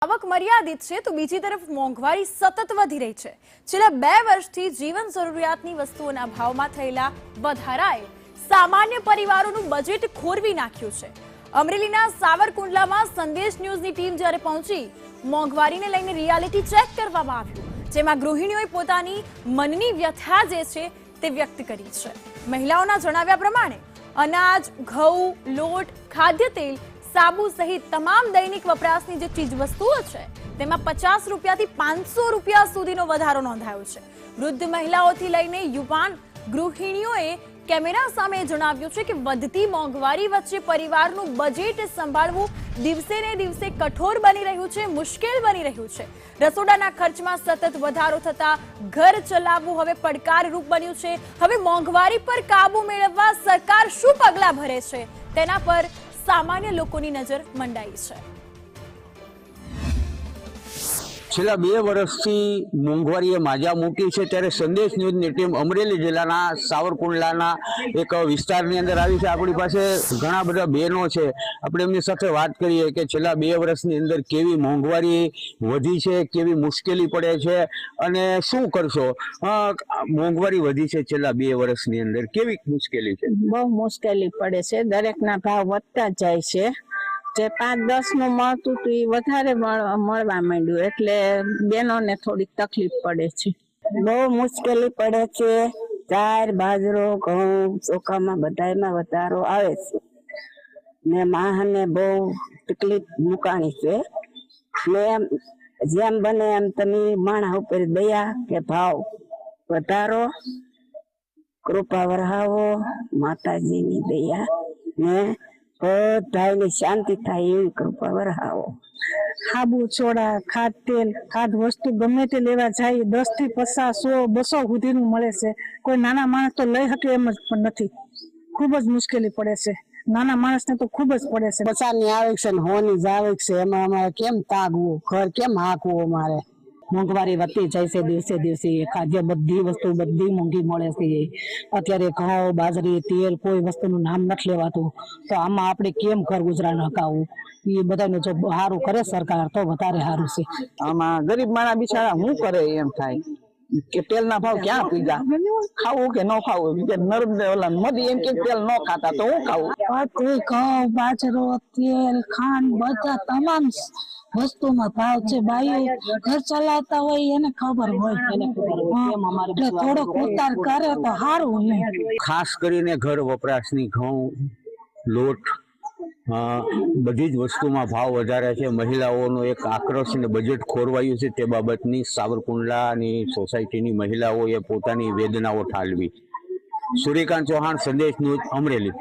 આવક મર્યાદિત છે તો બીજી તરફ મોંઘવારી સતત વધી રહી છે। છેલ્લા 2 વર્ષથી જીવન જરૂરિયાતની વસ્તુઓના ભાવમાં થયેલા વધારાએ સામાન્ય પરિવારોનું બજેટ ખોરવી નાખ્યું છે। અમરેલીના સાવરકુંડલામાં સંદેશ ન્યૂઝની ટીમ જ્યારે પહોંચી મોંઘવારીને લઈને રિયાલિટી ચેક કરવામાં આવ્યું, જેમાં ગૃહિણીઓએ પોતાની મનની વ્યથા જે છે તે વ્યક્ત કરી છે। મહિલાઓના જણાવ્યા પ્રમાણે અનાજ, ઘઉં, લોટ, ખાદ્ય તેલ, સાબુ સહિત તમામ દૈનિક વપરાશની જે ચીજ વસ્તુઓ છે તેમાં 50 રૂપિયાથી 500 રૂપિયા સુધીનો વધારો નોંધાયો છે। વૃદ્ધ મહિલાઓથી લઈને યુવાન ગૃહિણીઓએ કેમેરા સામે જણાવ્યું છે કે વધતી મોંઘવારી વચ્ચે પરિવારનું બજેટ સંભાળવું દિવસે ને દિવસે કઠોર બની રહ્યું છે, મુશ્કેલ બની રહ્યું છે। રસોડાના ખર્ચમાં સતત વધારો થતા ઘર ચલાવવું હવે પડકારરૂપ બન્યું છે। હવે મોંઘવારી પર કાબુ મેળવવા સરકાર શું પગલાં ભરે છે તેના પર સામાન્ય લોકોની નજર મંડાઈ છે। છેલ્લા 2 વર્ષથી મોંઘવારીએ માજા મૂકી છે, ત્યારે સંદેશ ન્યૂઝની ટીમ અમરેલી જિલ્લાના સાવરકુંડલાના એક વિસ્તારની અંદર આવી છે। આપણી પાસે ઘણા બધા બહેનો છે, આપણે એમની સાથે વાત કરીએ કે છેલ્લા 2 વર્ષની અંદર કેવી મોંઘવારી વધી છે, કેવી મુશ્કેલી પડે છે અને શું કરશો। મોંઘવારી વધી છે છેલ્લા 2 વર્ષની અંદર, કેવી મુશ્કેલી છે? બહુ મુશ્કેલી પડે છે, દરેકના ભાવ વધતા જાય છે। જે 5-10 નું મળતું હતું એ વધારે મળવા માંડ્યું, એટલે બહેનોને થોડીક તકલીફ પડે છે। બહુ મુશ્કેલી પડે છે। ચાર, બાજરો, ઘઉં, ચોખામાં બધામાં વધારો આવે છે ને માહને બહુ તકલીફ મુકાણી છે। ને જેમ બને એમ તમે માણસ ઉપર દયા કે ભાવ વધારો, કૃપા વરહાવો, માતાજીની દયા ને બધાની શાંતિ થાય એવી કૃપા વરહાવો। સાબુ, સોડા, ખાદ તેલ, ખાદ વસ્તુ ગમે તે લેવા જાય 10 થી 50, 100, 200 સુધીનું મળે છે। કોઈ નાના માણસ તો લઈ શકે એમ જ પણ નથી, ખૂબ જ મુશ્કેલી પડે છે। નાના માણસને તો ખૂબ જ પડે છે। 50 ની આવે છે ને 100 ની જ આવે છે, એમાં અમારે કેમ તાગવું, ઘર કેમ હાંકવું? અમારે મોંઘવારી વધતી જાય છે દિવસે દિવસે। ખાદ્ય બધી વસ્તુ બધી મોંઘી મળે છે। અત્યારે ઘઉં, બાજરી, તેલ કોઈ વસ્તુનું નામ નથી લેવાતું, તો આમાં આપણે કેમ ઘર ગુજરાન હકાવવું? એ બધાનું જો સારું કરે સરકાર તો વધારે સારું છે। આમાં ગરીબ માણસ બિચારા શું કરે એમ થાય કે તેલના ભાવ ક્યાં પીગા, ખાવું કે ન ખાવું? ઓલા મોદી એમ કે તેલ ન ખાતા તો હું ખાવું? ઘઉં, બાજરો, તેલ, ખાંડ બધા તમામ વસ્તુમાં ભાવ છે। બાઈઓ ઘર ચલાવતા હોય એને ખબર હોય, એટલે થોડોક ઉતાર કરે તો સારું ને। ખાસ કરીને ઘર વપરાશની ઘઉં, લોટ, બધી જ વસ્તુમાં ભાવ વધારે છે। મહિલાઓનો એક આક્રોશ અને બજેટ ખોરવાયું છે, તે બાબતની સાવરકુંડલાની સોસાયટીની મહિલાઓએ પોતાની વેદનાઓ ઠાલવી। સૂર્યકાંત ચૌહાણ, સંદેશ ન્યૂઝ, અમરેલી।